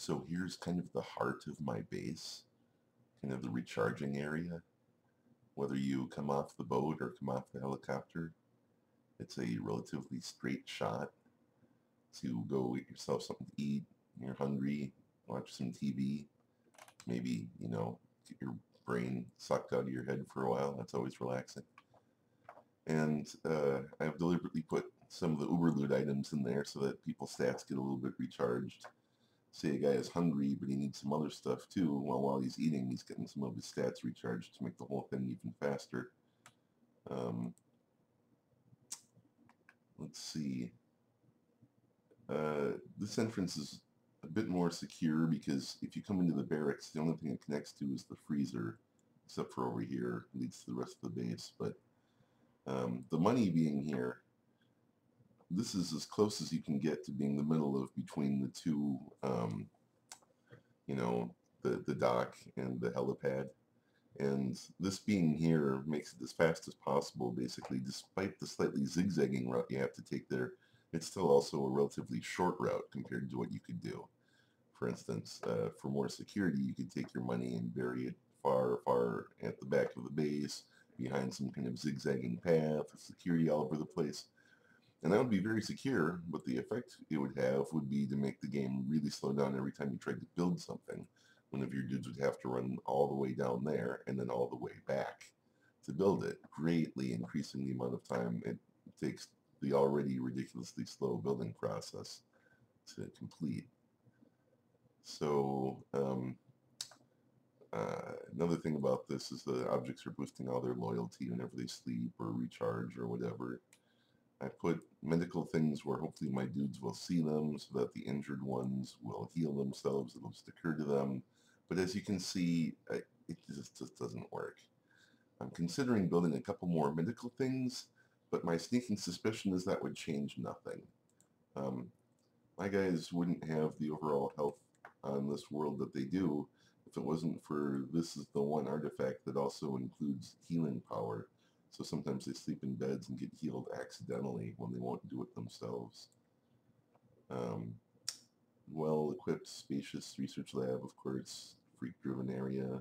So here's kind of the heart of my base, kind of the recharging area. Whether you come off the boat or come off the helicopter, it's a relatively straight shot to go get yourself something to eat. You're hungry, watch some TV, maybe, get your brain sucked out of your head for a while. That's always relaxing. And I've deliberately put some of the uber loot items in there so that people's stats get a little bit recharged. Say a guy is hungry, but he needs some other stuff too. Well, while he's eating, he's getting some of his stats recharged to make the whole thing even faster. Let's see. This entrance is a bit more secure because if you come into the barracks, the only thing it connects to is the freezer, except for over here, it leads to the rest of the base. But the money being here, this is as close as you can get to being the middle of between the two, the dock and the helipad. And this being here makes it as fast as possible, basically, despite the slightly zigzagging route you have to take there. It's still also a relatively short route compared to what you could do. For instance, for more security, you could take your money and bury it far, far at the back of the base, behind some kind of zigzagging path, with security all over the place. And that would be very secure, but the effect it would have would be to make the game really slow down every time you tried to build something. One of your dudes would have to run all the way down there and then all the way back to build it, greatly increasing the amount of time it takes the already ridiculously slow building process to complete. So another thing about this is the objects are boosting all their loyalty whenever they sleep or recharge or whatever. I put medical things where hopefully my dudes will see them so that the injured ones will heal themselves. It'll just occur to them. But as you can see, it just doesn't work. I'm considering building a couple more medical things, but my sneaking suspicion is that would change nothing. My guys wouldn't have the overall health on this world that they do if it wasn't for this is the one artifact that also includes healing power. So sometimes they sleep in beds and get healed accidentally when they won't do it themselves. Well-equipped, spacious research lab, of course, freak-driven area.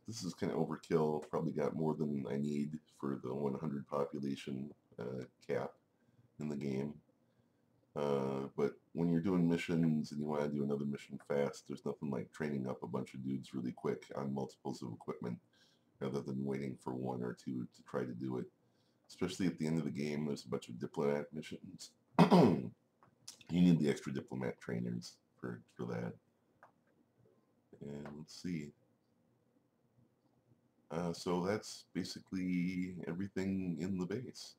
This is kind of overkill. Probably got more than I need for the 100 population cap in the game. But when you're doing missions and you want to do another mission fast, there's nothing like training up a bunch of dudes really quick on multiples of equipment rather than waiting for one or two to try to do it. Especially at the end of the game, there's a bunch of diplomat missions. You need the extra diplomat trainers for that. And let's see. So that's basically everything in the base.